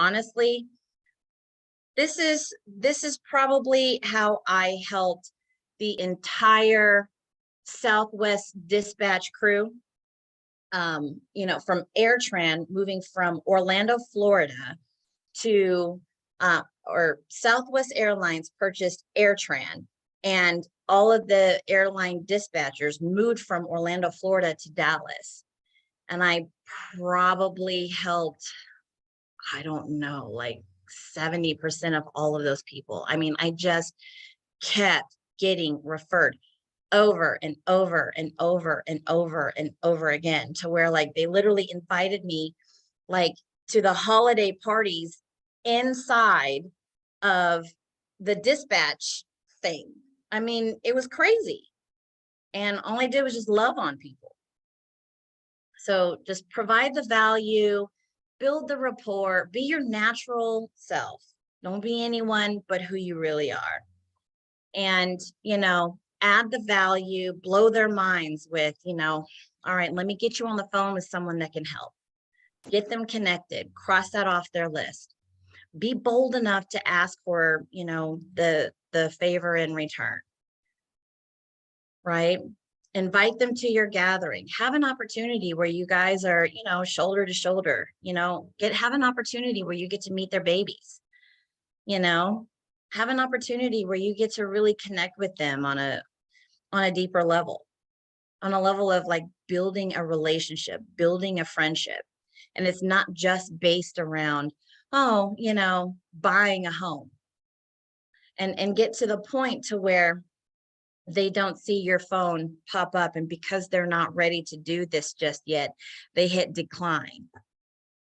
honestly, this is probably how I helped the entire Southwest dispatch crew. From AirTran, moving from Orlando, Florida to or Southwest Airlines purchased AirTran, and all of the airline dispatchers moved from Orlando, Florida to Dallas. And I probably helped, I don't know, like 70% of all of those people. I mean, I just kept getting referred over and over and over and over and over again, to where like they literally invited me like to the holiday parties inside of the dispatch thing. I mean, it was crazy. And all I did was just love on people. So just provide the value, build the rapport, be your natural self. Don't be anyone but who you really are. And, add the value, blow their minds with, all right, let me get you on the phone with someone that can help. Get them connected, cross that off their list. Be bold enough to ask for, the favor in return, right? Invite them to your gathering. Have an opportunity where you guys are, shoulder to shoulder, have an opportunity where you get to meet their babies, have an opportunity where you get to really connect with them on a deeper level, on a level of like building a relationship, building a friendship. And it's not just based around, buying a home, and get to the point to where they don't see your phone pop up, and because they're not ready to do this just yet, they hit decline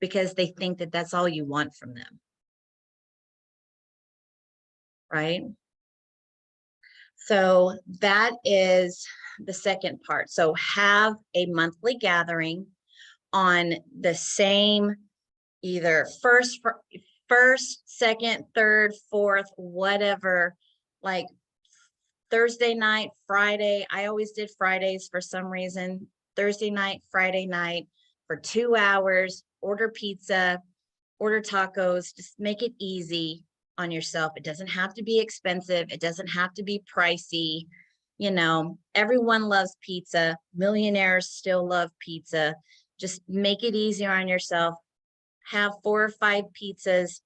because they think that that's all you want from them, right? So that is the second part. So have a monthly gathering on the same, either first, second, third, fourth, whatever, like Thursday night, Friday. I always did Fridays for some reason. Thursday night, Friday night for 2 hours, order pizza, order tacos, just make it easy on yourself. It doesn't have to be expensive. It doesn't have to be pricey. Everyone loves pizza. Millionaires still love pizza. Just make it easier on yourself. Have 4 or 5 pizzas,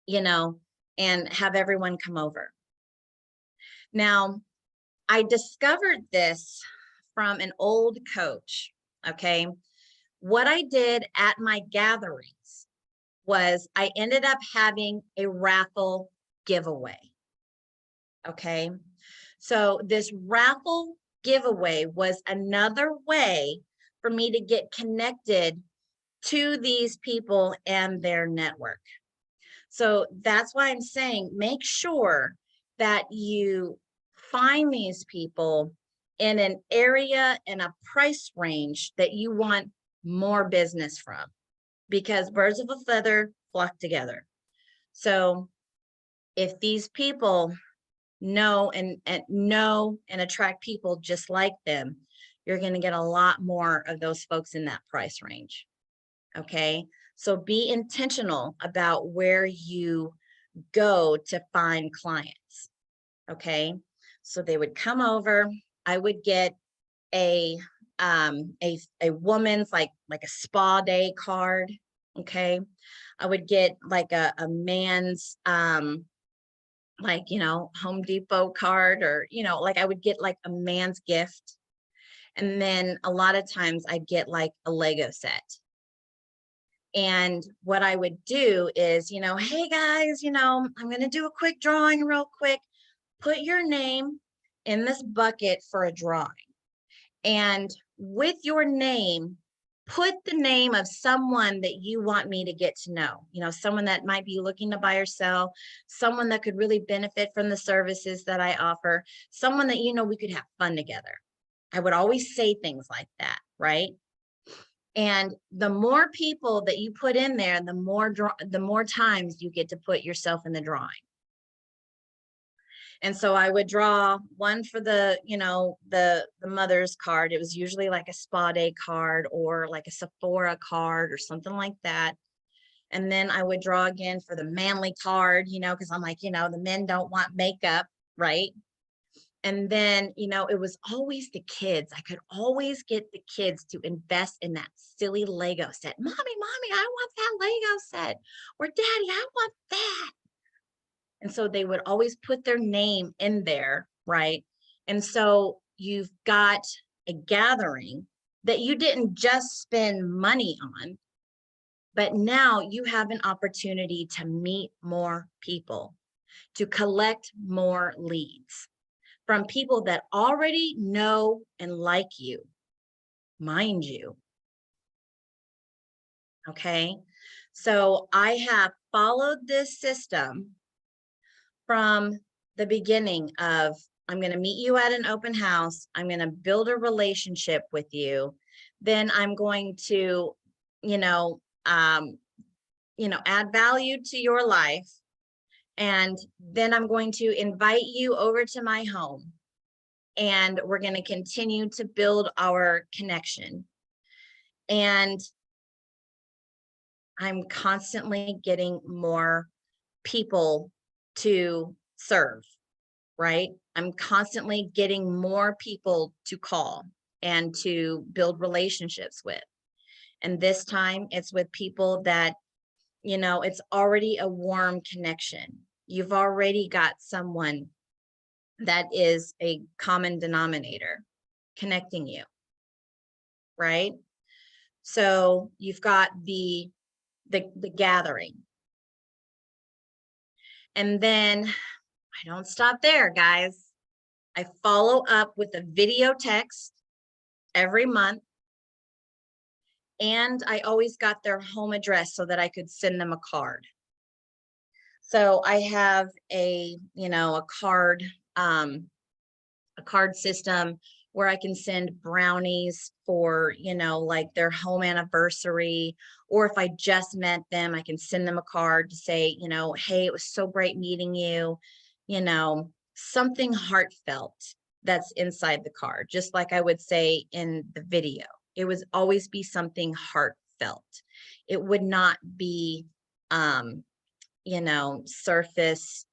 and have everyone come over. Now, I discovered this from an old coach, okay? What I did at my gatherings was I ended up having a raffle giveaway, okay? So this raffle giveaway was another way for me to get connected to these people and their network. So that's why I'm saying make sure that you find these people in an area and a price range that you want more business from, because birds of a feather flock together. So if these people know and attract people just like them, you're going to get a lot more of those folks in that price range. Okay. So be intentional about where you go to find clients. Okay. So they would come over. I would get a woman's like a spa day card. Okay. I would get like a man's Home Depot card, or like I would get like a man's gift. And then a lot of times I'd get like a Lego set. And what I would do is, hey guys, I'm going to do a quick drawing real quick. Put your name in this bucket for a drawing. And with your name, put the name of someone that you want me to get to know, someone that might be looking to buy or sell, someone that could really benefit from the services that I offer, someone that, we could have fun together. I would always say things like that, right? And the more people that you put in there, the more times you get to put yourself in the drawing. And so I would draw one for the mother's card. It was usually like a spa day card or like a Sephora card or something like that. And then I would draw again for the manly card, because I'm like, the men don't want makeup, right? And then, it was always the kids. I could always get the kids to invest in that silly Lego set. Mommy, I want that Lego set. Or Daddy, I want that. And so they would always put their name in there, right? And so you've got a gathering that you didn't just spend money on, but now you have an opportunity to meet more people, to collect more leads from people that already know and like you, mind you. Okay. So I have followed this system from the beginning of, I'm going to meet you at an open house. I'm going to build a relationship with you. Then I'm going to, add value to your life. And then I'm going to invite you over to my home. And we're going to continue to build our connection. And I'm constantly getting more people to serve, right? I'm constantly getting more people to call and to build relationships with. And this time it's with people that, it's already a warm connection. You've already got someone that is a common denominator connecting you, right? So you've got the gathering. And then I don't stop there, guys. I follow up with a video text every month. And I always got their home address so that I could send them a card. So I have a card system where I can send brownies for, like their home anniversary, or if I just met them, I can send them a card to say, hey, it was so great meeting you, something heartfelt that's inside the card, just like I would say in the video. It would always be something heartfelt. It would not be, surface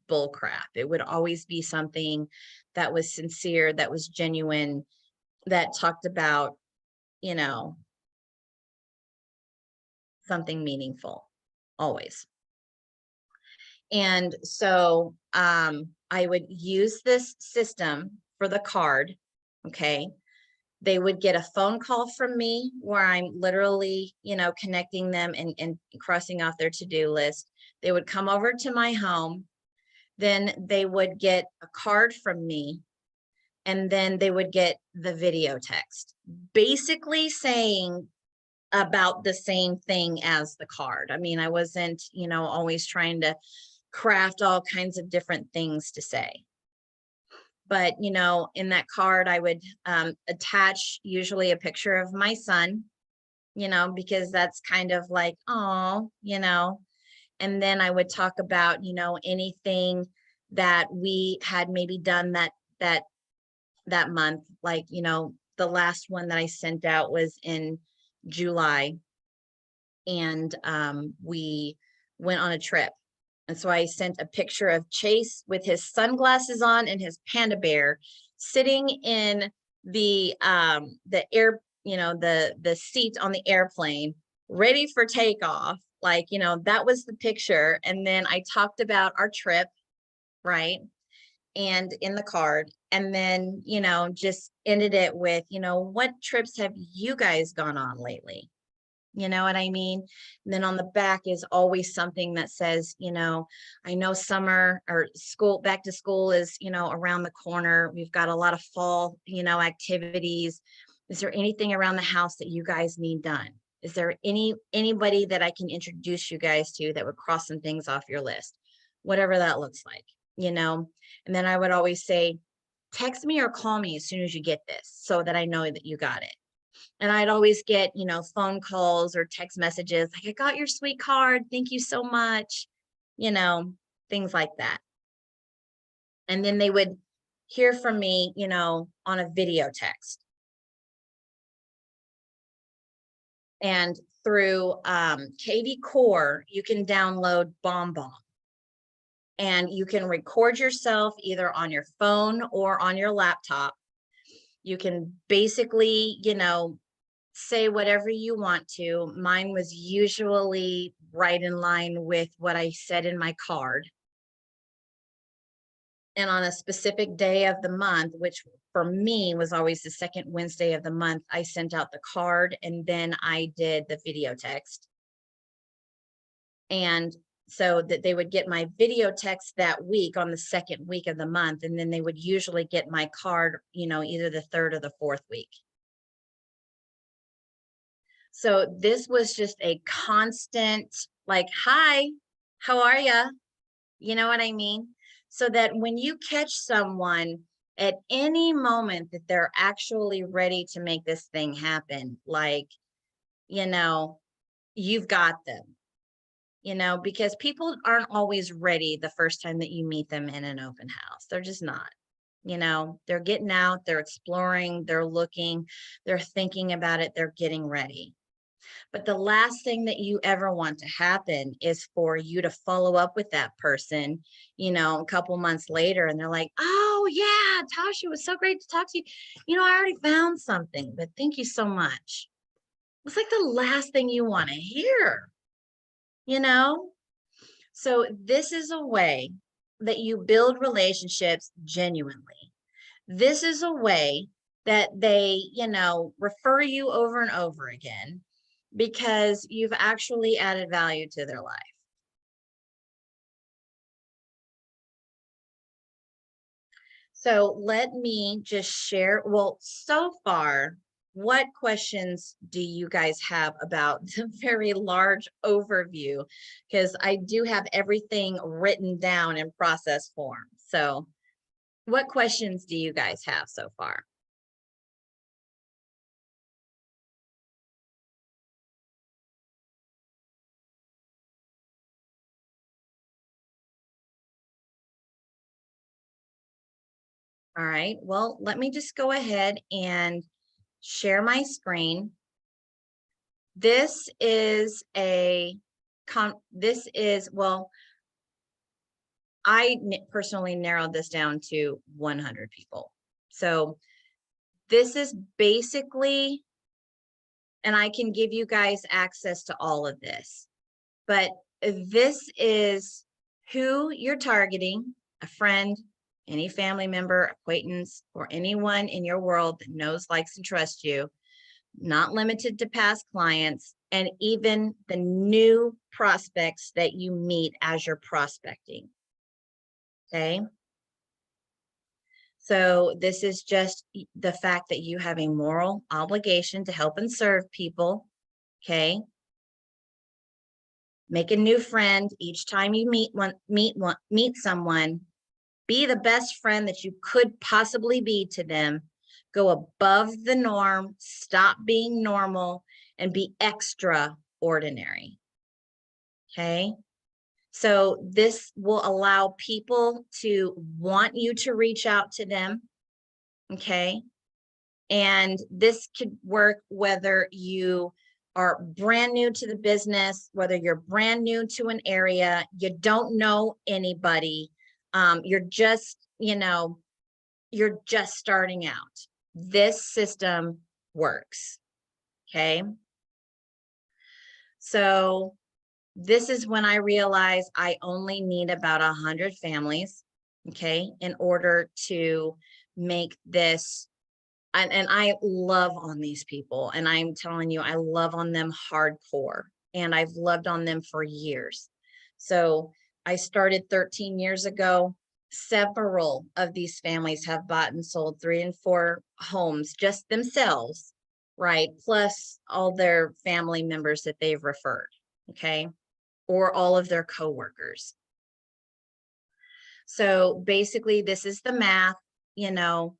bullcrap. It would always be something that was sincere, that was genuine, that talked about, something meaningful, always. And so I would use this system for the card, okay? They would get a phone call from me where I'm literally, connecting them and crossing off their to-do list. They would come over to my home. Then they would get a card from me, and then they would get the video text, basically saying about the same thing as the card. I mean, I wasn't, always trying to craft all kinds of different things to say. But, in that card, I would attach usually a picture of my son, because that's kind of like, oh, and then I would talk about, anything that we had maybe done that month. Like, the last one that I sent out was in July, and we went on a trip. And so I sent a picture of Chase with his sunglasses on and his panda bear sitting in the air, the seat on the airplane, ready for takeoff. Like, that was the picture. And then I talked about our trip, right? And in the card. And then, just ended it with, what trips have you guys gone on lately? You know what I mean? And then on the back is always something that says, I know summer or school, back to school is, around the corner. We've got a lot of fall, activities. Is there anything around the house that you guys need done? Is there anybody that I can introduce you guys to that would cross some things off your list? Whatever that looks like, And then I would always say, text me or call me as soon as you get this so that I know that you got it. And I'd always get, phone calls or text messages like, I got your sweet card. Thank you so much. Things like that. And then they would hear from me, on a video text. And through KV Core, you can download BombBomb. And you can record yourself either on your phone or on your laptop. You can basically, you know, say whatever you want to. Mine was usually right in line with what I said in my card. And on a specific day of the month, which for me was always the second Wednesday of the month, I sent out the card and then I did the video text. And so that they would get my video text that week on the second week of the month. And then they would usually get my card, you know, either the third or the fourth week. So this was just a constant, like, hi, how are ya? You know what I mean? So that when you catch someone at any moment that they're actually ready to make this thing happen, like, you know, you've got them, you know, because people aren't always ready the first time that you meet them in an open house. They're just not, you know, they're getting out, they're exploring, they're looking, they're thinking about it, they're getting ready. But the last thing that you ever want to happen is for you to follow up with that person, you know, a couple months later, and they're like, oh yeah, Tasha, it was so great to talk to you. You know, I already found something, but thank you so much. It's like the last thing you want to hear, you know? So this is a way that you build relationships genuinely. This is a way that they, you know, refer you over and over again, because you've actually added value to their life. So let me just share, well, so far, what questions do you guys have about the very large overview? Because I do have everything written down in process form. So what questions do you guys have so far? All right, well, let me just go ahead and share my screen. This is well, I personally narrowed this down to 100 people. So this is basically, and I can give you guys access to all of this, but this is who you're targeting: a friend, any family member, acquaintance, or anyone in your world that knows, likes, and trusts you, not limited to past clients, and even the new prospects that you meet as you're prospecting. Okay. So this is just the fact that you have a moral obligation to help and serve people. Okay. Make a new friend each time you meet someone. Be the best friend that you could possibly be to them. Go above the norm, stop being normal, and be extraordinary. Okay. So this will allow people to want you to reach out to them. Okay. And this could work whether you are brand new to the business, whether you're brand new to an area, you don't know anybody, you're just, you know, you're just starting out. This system works. Okay. So this is when I realized I only need about 100 families, okay, in order to make this. And I love on these people, and I'm telling you, I love on them hardcore, and I've loved on them for years. So I started 13 years ago. Several of these families have bought and sold 3 and 4 homes just themselves, right? Plus all their family members that they've referred, okay? Or all of their coworkers. So basically, this is the math, you know.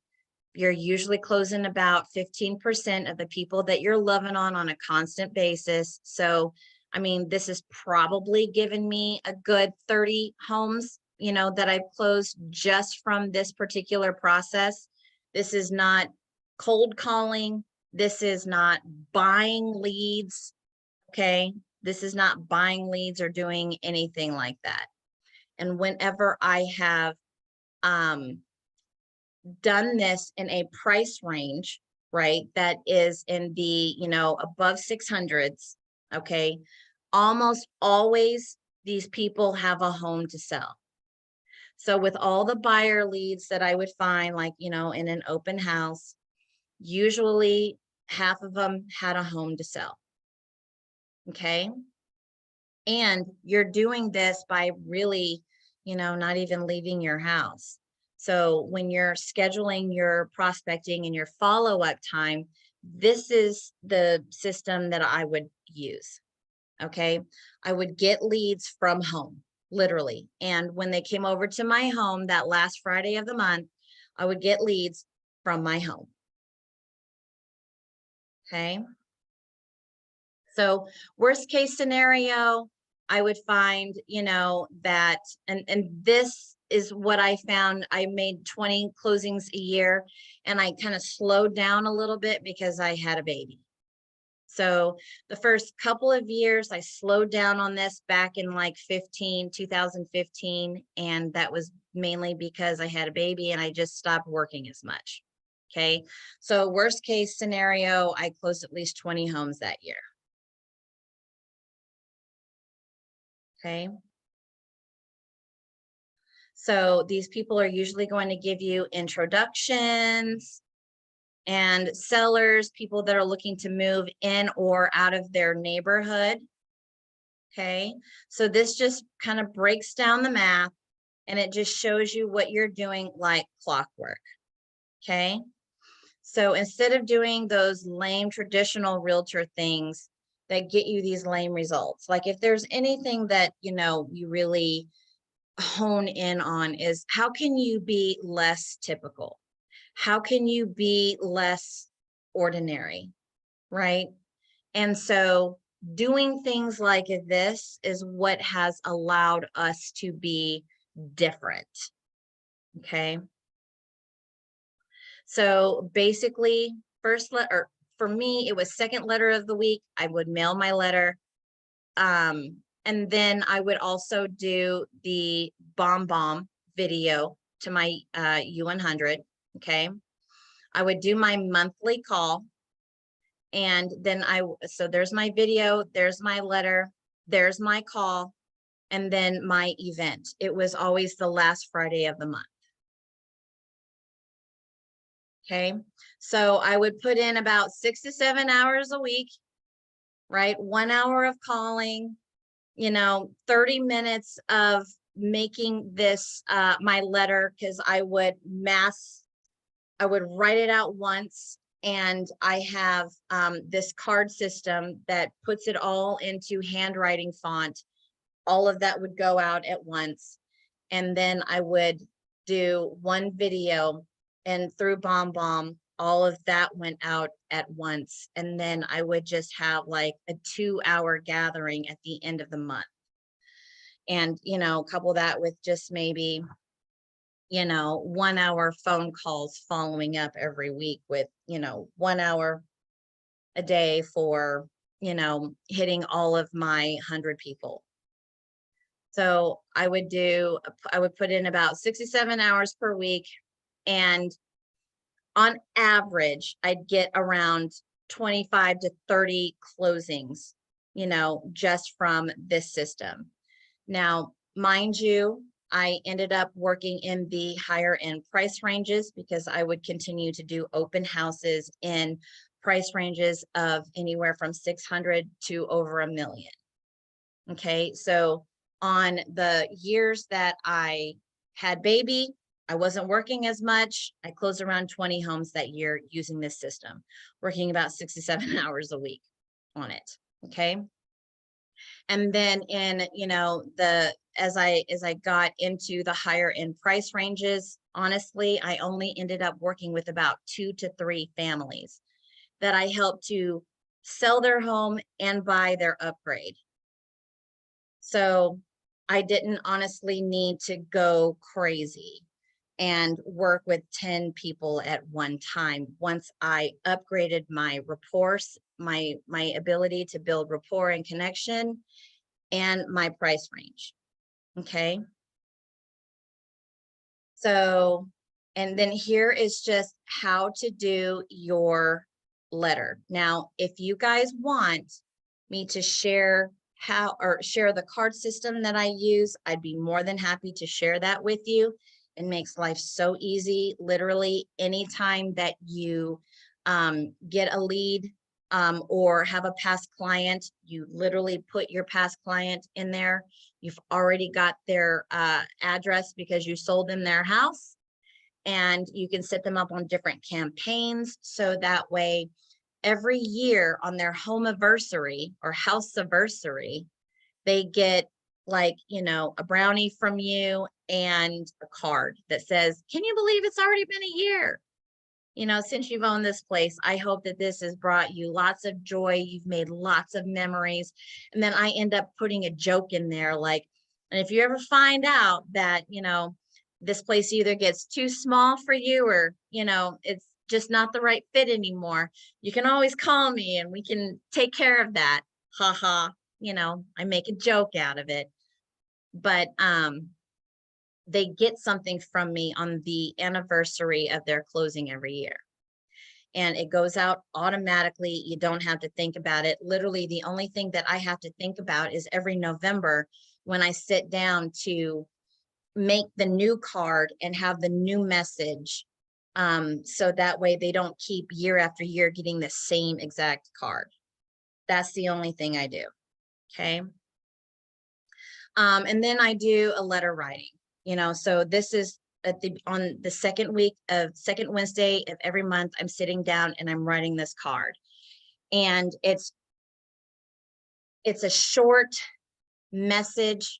You're usually closing about 15% of the people that you're loving on a constant basis. So, I mean, this has probably given me a good 30 homes, you know, that I've closed just from this particular process. This is not cold calling. This is not buying leads. Okay. This is not buying leads or doing anything like that. And whenever I have um, done this in a price range, right, that is in the, above 600s, okay, almost always these people have a home to sell. So with all the buyer leads that I would find, like, in an open house, usually half of them had a home to sell. Okay. And you're doing this by really, not even leaving your house. So when you're scheduling your prospecting and your follow-up time, this is the system that I would use. Okay. I would get leads from home, literally. And when they came over to my home that last Friday of the month, I would get leads from my home. Okay. So worst case scenario, I would find, that, and this is what I found. I made 20 closings a year, and I kind of slowed down a little bit because I had a baby. So the first couple of years I slowed down on this back in like 2015, and that was mainly because I had a baby and I just stopped working as much. Okay. So worst case scenario, I closed at least 20 homes that year. Okay. So these people are usually going to give you introductions and sellers, people that are looking to move in or out of their neighborhood. Okay. So this just kind of breaks down the math, and it just shows you what you're doing like clockwork. Okay. So instead of doing those lame traditional realtor things that get you these lame results, like if there's anything that, you really hone in on, is how can you be less typical? How can you be less ordinary, right? And so doing things like this is what has allowed us to be different. Okay. So basically, for me, it was second letter of the week. I would mail my letter. And then I would also do the bomb video to my u100. Okay. I would do my monthly call. And then so there's my video, there's my letter, there's my call, and then my event. It was always the last Friday of the month. Okay. So I would put in about 6 to 7 hours a week, right? 1 hour of calling, 30 minutes of making this my letter, because I would write it out once, and I have this card system that puts it all into handwriting font. All of that would go out at once, and then I would do one video, and through BombBomb, all of that went out at once. And then I would just have like a 2-hour gathering at the end of the month. And, couple that with just maybe, 1 hour phone calls following up every week with, 1 hour a day for, hitting all of my 100 people. So I would put in about 67 hours per week. And on average, I'd get around 25 to 30 closings, just from this system. Now, mind you, I ended up working in the higher end price ranges because I would continue to do open houses in price ranges of anywhere from 600 to over $1 million. Okay, so on the years that I had baby, I wasn't working as much. I closed around 20 homes that year using this system, working about 67 hours a week on it. Okay. And then in, as I got into the higher end price ranges, honestly, I only ended up working with about 2 to 3 families that I helped to sell their home and buy their upgrade. So I didn't honestly need to go crazy and work with 10 people at one time once I upgraded my my ability to build rapport and connection, and my price range. Okay. So, and then here is just how to do your letter. Now, if you guys want me to share share the card system that I use, I'd be more than happy to share that with you. It makes life so easy. Literally, anytime that you get a lead or have a past client, you literally put your past client in there. You've already got their address because you sold them their house, and you can set them up on different campaigns. So that way, every year on their home anniversary or house anniversary, they get like, a brownie from you and a card that says, "Can you believe it's already been a year? Since you've owned this place, I hope that this has brought you lots of joy. You've made lots of memories." And then I end up putting a joke in there like, "And if you ever find out that, this place either gets too small for you or, it's just not the right fit anymore, you can always call me and we can take care of that. Ha ha." I make a joke out of it. But they get something from me on the anniversary of their closing every year. And it goes out automatically. You don't have to think about it. Literally, the only thing that I have to think about is every November when I sit down to make the new card and have the new message. So that way they don't keep year after year getting the same exact card. That's the only thing I do. Okay. And then I do a letter writing, so this is on the second Wednesday of every month. I'm sitting down and I'm writing this card, and it's a short message,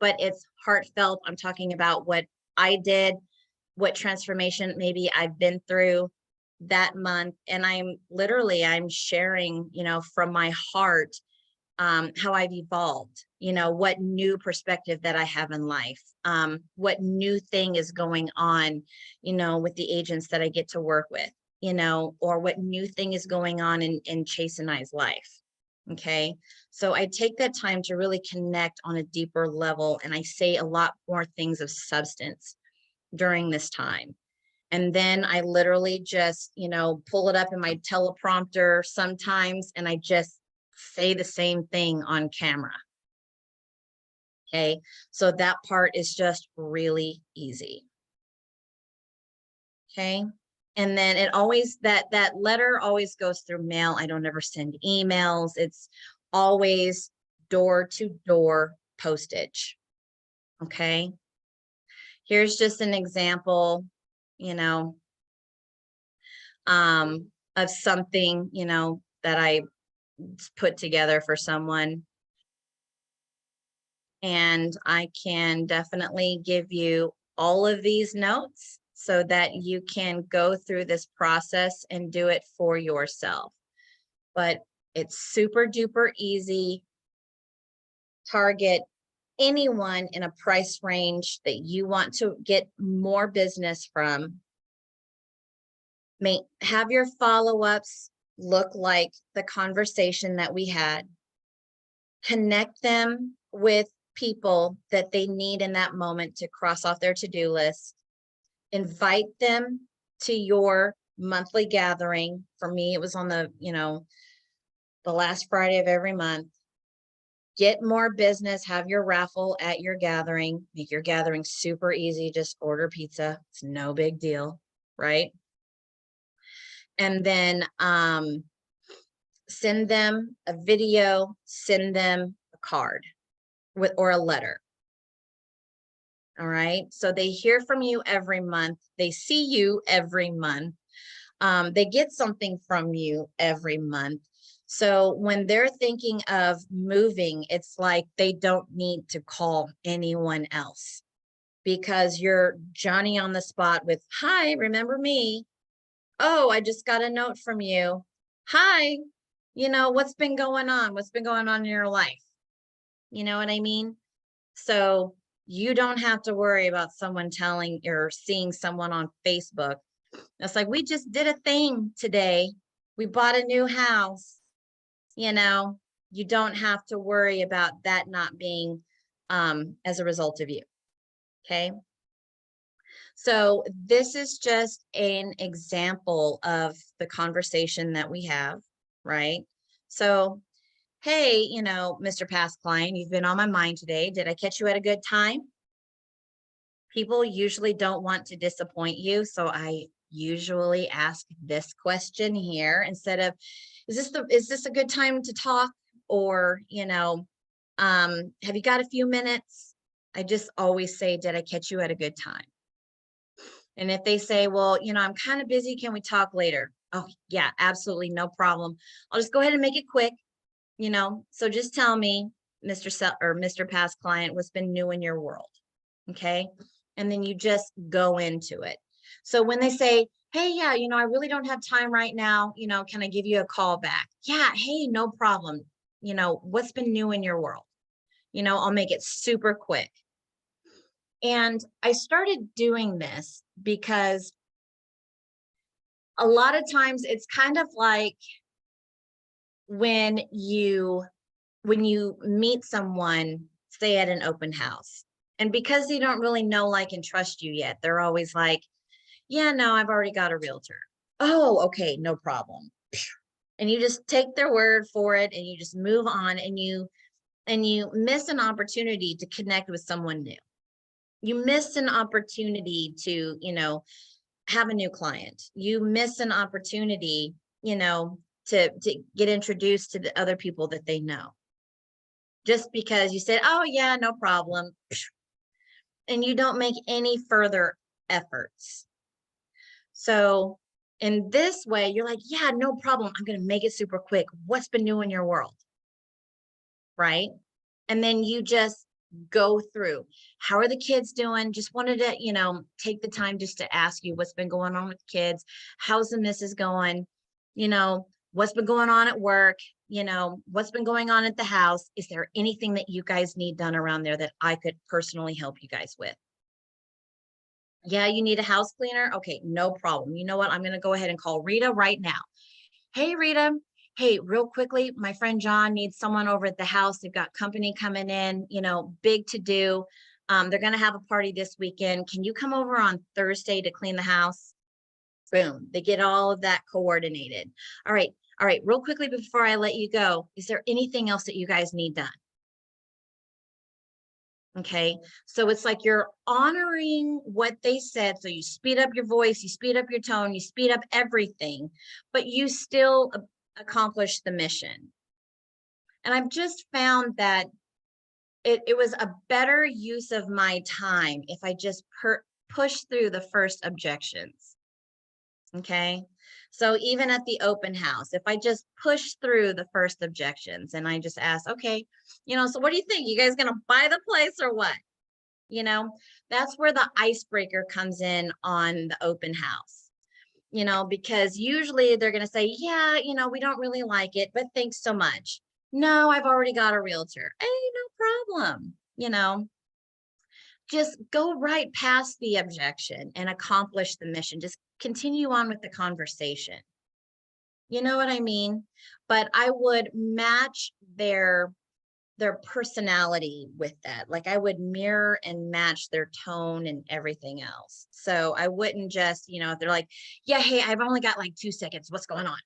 but it's heartfelt. I'm talking about what I did, what transformation maybe I've been through that month. And I'm sharing, from my heart, how I've evolved, what new perspective that I have in life, what new thing is going on, with the agents that I get to work with, or what new thing is going on in Chase and I's life. Okay. So I take that time to really connect on a deeper level, and I say a lot more things of substance during this time. And then I literally just, pull it up in my teleprompter sometimes, and I just say the same thing on camera. Okay. So that part is just really easy. Okay. And then it always, that letter always goes through mail. I don't ever send emails. It's always door to door postage. Okay. Here's just an example, of something, that I put together for someone. And I can definitely give you all of these notes so that you can go through this process and do it for yourself. But it's super duper easy. Target anyone in a price range that you want to get more business from. Have your follow-ups look like the conversation that we had. Connect them with people that they need in that moment to cross off their to-do list. Invite them to your monthly gathering. For me, it was on the last Friday of every month. Get more business, have your raffle at your gathering, make your gathering super easy. Just order pizza. It's no big deal, right? And then send them a video, send them a card or a letter. All right. So they hear from you every month. They see you every month. They get something from you every month. So when they're thinking of moving, it's like they don't need to call anyone else, because you're Johnny on the spot with, "Hi, remember me? Oh, I just got a note from you. Hi, what's been going on? What's been going on in your life?" You know what I mean? So you don't have to worry about someone telling or seeing someone on Facebook. It's like, "We just did a thing today. We bought a new house. you don't have to worry about that not being as a result of you. Okay. So this is just an example of the conversation that we have, right? So, hey, Mr. Past Client, you've been on my mind today. Did I catch you at a good time? People usually don't want to disappoint you, so I usually ask this question here instead of, is this a good time to talk? Or, have you got a few minutes? I just always say, did I catch you at a good time? And if they say, well, I'm kind of busy, can we talk later? Oh, yeah, absolutely, no problem. I'll just go ahead and make it quick, So just tell me, Mr. Past Client, what's been new in your world, okay? And then you just go into it. So when they say, hey, yeah, I really don't have time right now, can I give you a call back? Yeah, hey, no problem. What's been new in your world? I'll make it super quick. And I started doing this because a lot of times it's kind of like when you meet someone, say at an open house, and because they don't really know, like, and trust you yet, they're always like, yeah, no, I've already got a realtor. Oh, okay, no problem. And you just take their word for it and you just move on, and you miss an opportunity to connect with someone new. You miss an opportunity to, have a new client. You miss an opportunity, to get introduced to the other people that they know. Just because you said, oh yeah, no problem. And you don't make any further efforts. So in this way, you're like, yeah, no problem. I'm going to make it super quick. What's been new in your world? Right? And then you just go through, how are the kids doing? Just wanted to, take the time just to ask you what's been going on with the kids. How's the missus going? What's been going on at work? What's been going on at the house? Is there anything that you guys need done around there that I could personally help you guys with? Yeah, you need a house cleaner? Okay, no problem. You know what? I'm going to go ahead and call Rita right now. Hey, Rita. Hey, real quickly, my friend John needs someone over at the house. They've got company coming in, big to do. They're going to have a party this weekend. Can you come over on Thursday to clean the house? Boom. They get all of that coordinated. All right. Real quickly before I let you go, is there anything else that you guys need done? Okay. So it's like you're honoring what they said. So you speed up your voice, you speed up your tone, you speed up everything, but you still accomplish the mission. And I've just found that it was a better use of my time if I just push through the first objections. Okay. So even at the open house, if I just push through the first objections and I just ask, okay, so what do you think? You guys going to buy the place or what? That's where the icebreaker comes in on the open house, because usually they're going to say, yeah, we don't really like it, but thanks so much. No, I've already got a realtor. Hey, no problem. Just go right past the objection and accomplish the mission. Just continue on with the conversation. You know what I mean? But I would match their personality with that. Like I would mirror and match their tone and everything else. So I wouldn't just, if they're like, yeah, hey, I've only got like 2 seconds. What's going on?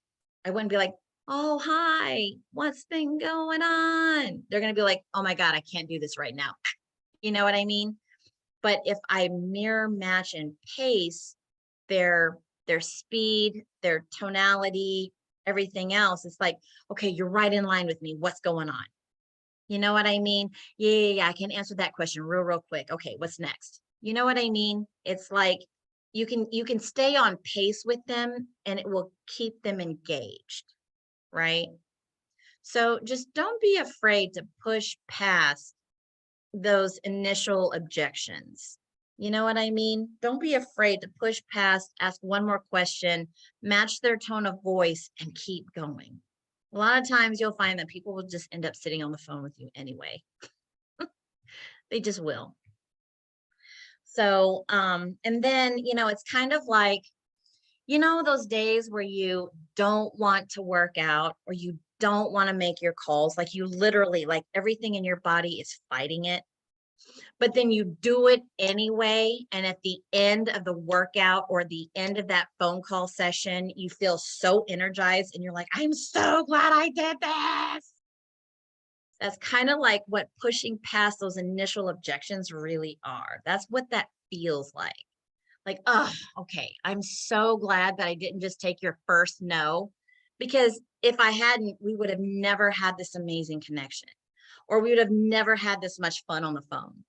I wouldn't be like, oh, hi, what's been going on? They're going to be like, oh my God, I can't do this right now. You know what I mean? But if I mirror, match, and pace their speed, their tonality, everything else, it's like, okay, you're right in line with me. What's going on? You know what I mean? Yeah, I can answer that question real quick. Okay, what's next? You know what I mean? It's like you can stay on pace with them and it will keep them engaged, right? So just don't be afraid to push past those initial objections. You know what I mean? Don't be afraid to push past, ask one more question, match their tone of voice, and keep going. A lot of times you'll find that people will just end up sitting on the phone with you anyway. They just will. So, and then, it's kind of like, those days where you don't want to work out or you don't want to make your calls. Like you literally, like everything in your body is fighting it. But then you do it anyway. And at the end of the workout or the end of that phone call session, you feel so energized and you're like, I'm so glad I did this. That's kind of like what pushing past those initial objections really are. That's what that feels like. Like, oh, okay, I'm so glad that I didn't just take your first no, because if I hadn't, we would have never had this amazing connection, or we would have never had this much fun on the phone,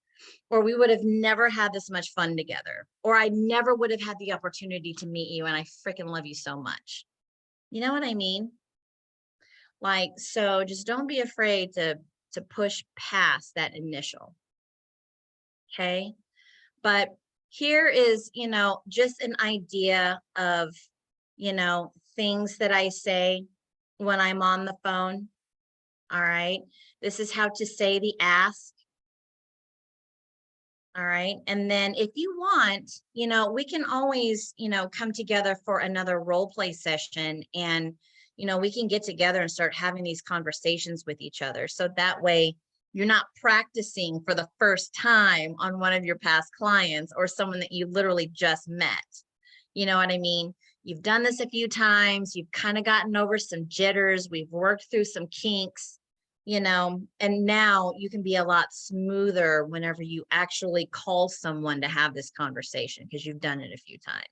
or we would have never had this much fun together, or I never would have had the opportunity to meet you. And I freaking love you so much. You know what I mean? Like, so just don't be afraid to push past that initial. Okay. But here is, just an idea of, things that I say when I'm on the phone. All right. This is how to say the ask. All right. And then if you want, we can always, come together for another role play session, and, we can get together and start having these conversations with each other. So that way you're not practicing for the first time on one of your past clients or someone that you literally just met. You know what I mean? You've done this a few times. You've kind of gotten over some jitters. We've worked through some kinks, and now you can be a lot smoother whenever you actually call someone to have this conversation because you've done it a few times.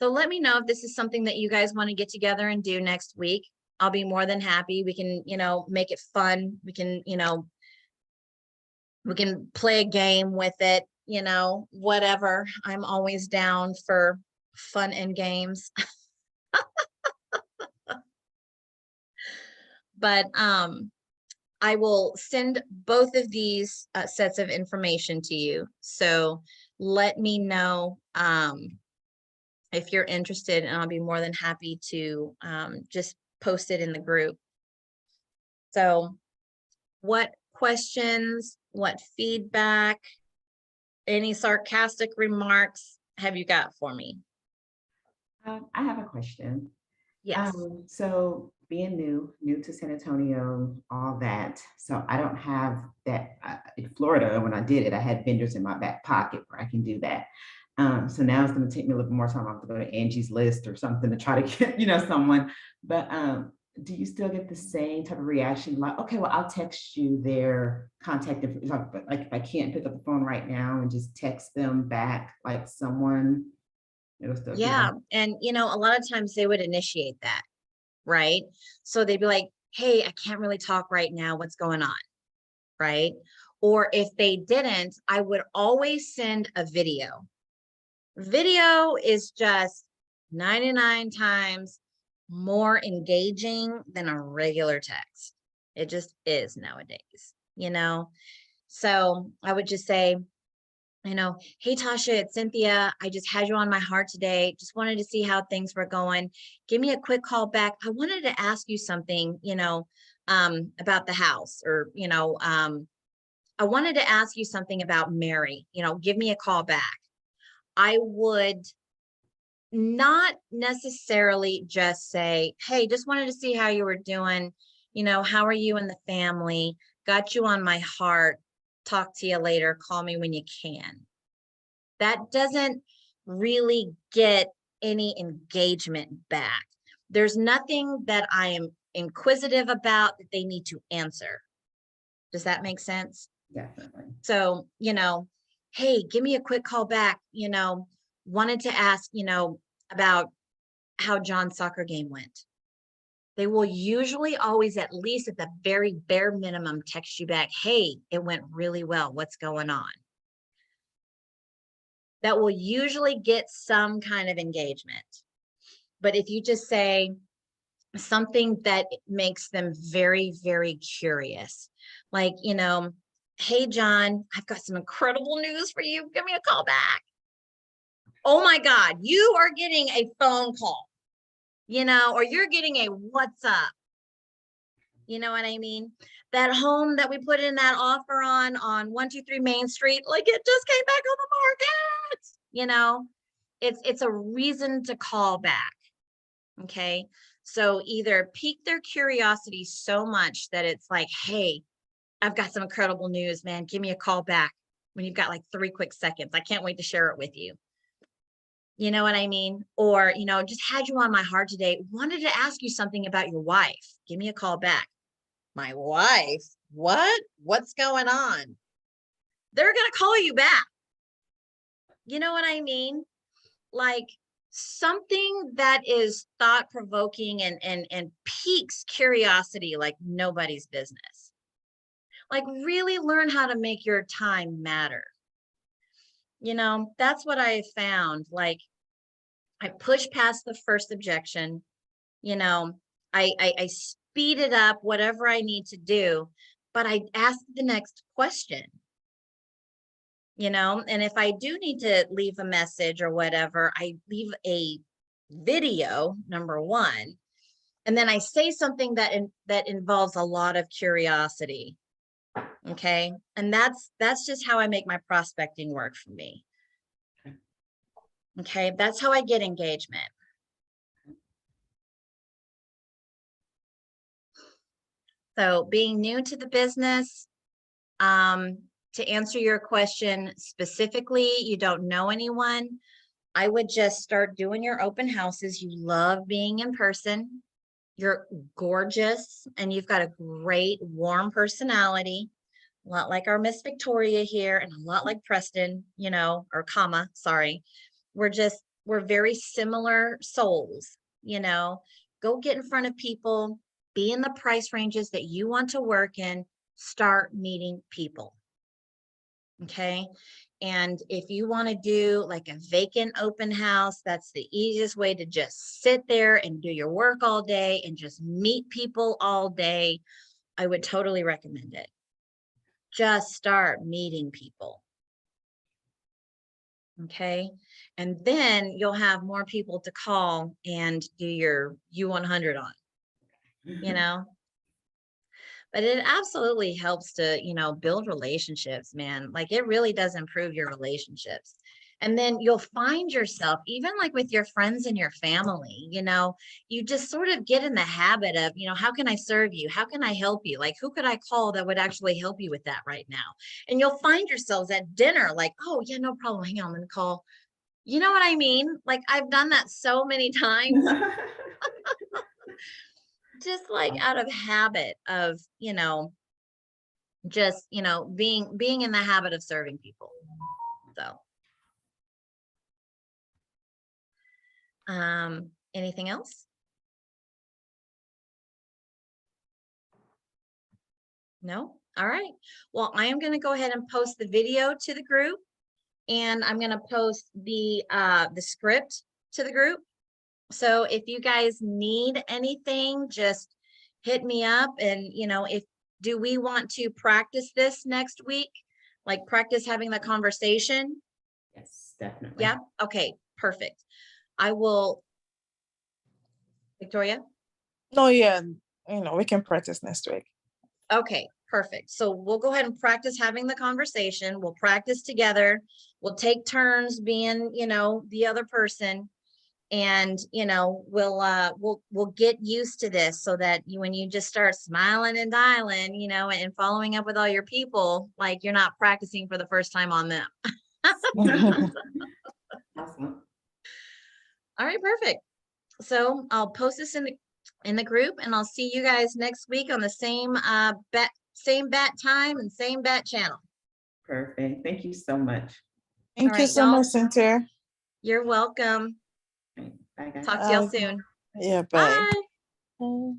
So let me know if this is something that you guys want to get together and do next week. I'll be more than happy. We can, make it fun. We can, we can play a game with it, whatever. I'm always down for fun and games. But I will send both of these sets of information to you. So let me know if you're interested, and I'll be more than happy to just post it in the group. So what questions, what feedback, any sarcastic remarks have you got for me? I have a question. Yes. So being new to San Antonio, all that. So I don't have that in Florida. When I did it, I had vendors in my back pocket where I can do that. So now it's going to take me a little more time. I have to go to Angie's List or something to try to get, someone. But do you still get the same type of reaction? Like, okay, well, I'll text you their contact information. Like if I can't pick up the phone right now and just text them back, like someone, it'll still, Yeah. And, a lot of times they would initiate that, right? So they'd be like, hey, I can't really talk right now. What's going on? Right? Or if they didn't, I would always send a video. Video is just 99 times more engaging than a regular text. It just is nowadays, So I would just say, hey, Tasha, it's Cynthia. I just had you on my heart today. Just wanted to see how things were going. Give me a quick call back. I wanted to ask you something, about the house, or, I wanted to ask you something about Mary, give me a call back. I would not necessarily just say, hey, just wanted to see how you were doing. How are you and the family? Got you on my heart. Talk to you later. Call me when you can. That doesn't really get any engagement back. There's nothing that I am inquisitive about that they need to answer. Does that make sense? Definitely. So, hey, give me a quick call back, wanted to ask, about how John's soccer game went. They will usually always, at least at the very bare minimum, text you back, hey, it went really well. What's going on? That will usually get some kind of engagement. But if you just say something that makes them very, very curious, like, hey, John, I've got some incredible news for you. Give me a call back. Oh my God, you are getting a phone call, or you're getting a what's up. You know what I mean? That home that we put in that offer on 123 Main Street, like it just came back on the market. It's a reason to call back. Okay. So either pique their curiosity so much that it's like, hey, I've got some incredible news, man. Give me a call back when you've got like 3 quick seconds. I can't wait to share it with you. You know what I mean? Or, just had you on my heart today. Wanted to ask you something about your wife. Give me a call back. My wife? What? What's going on? They're going to call you back. You know what I mean? Like something that is thought provoking and piques curiosity like nobody's business. Like really learn how to make your time matter. That's what I found. Like I push past the first objection, I speed it up, whatever I need to do, but I ask the next question. And if I do need to leave a message or whatever, I leave a video, number one, and then I say something that involves a lot of curiosity. Okay. And that's just how I make my prospecting work for me. Okay. That's how I get engagement. So being new to the business, to answer your question specifically, you don't know anyone, I would just start doing your open houses. You love being in person. You're gorgeous and you've got a great warm personality, a lot like our Miss Victoria here and a lot like Preston, sorry. We're very similar souls, go get in front of people, be in the price ranges that you want to work in, start meeting people. Okay. And if you want to do like a vacant open house, that's the easiest way to just sit there and do your work all day and just meet people all day. I would totally recommend it. Just start meeting people. Okay. And then you'll have more people to call and do your u100 on, But it absolutely helps to, build relationships, man. Like it really does improve your relationships. And then you'll find yourself, even like with your friends and your family, you just sort of get in the habit of, how can I serve you? How can I help you? Like, who could I call that would actually help you with that right now? And you'll find yourselves at dinner, like, oh, yeah, no problem. Hang on, I'm going to call. You know what I mean? Like, I've done that so many times. Just like out of habit of, just, being in the habit of serving people. So, anything else? No? All right. Well, I am going to go ahead and post the video to the group and I'm going to post the script to the group. So if you guys need anything, just hit me up. And, do we want to practice this next week? Like practice having the conversation? Yes, definitely. Yeah. Okay. Perfect. I will. Victoria? No, yeah, we can practice next week. Okay. Perfect. So we'll go ahead and practice having the conversation. We'll practice together. We'll take turns being, the other person. And we'll get used to this so that when you just start smiling and dialing, and following up with all your people, like you're not practicing for the first time on them. Awesome. All right, perfect. So I'll post this in the group and I'll see you guys next week on the same bat time and same bat channel. Perfect. Thank you so much. Thank you so much, Cynthia. You're welcome. Bye, guys. Talk to y'all soon. Yeah, bye. Bye.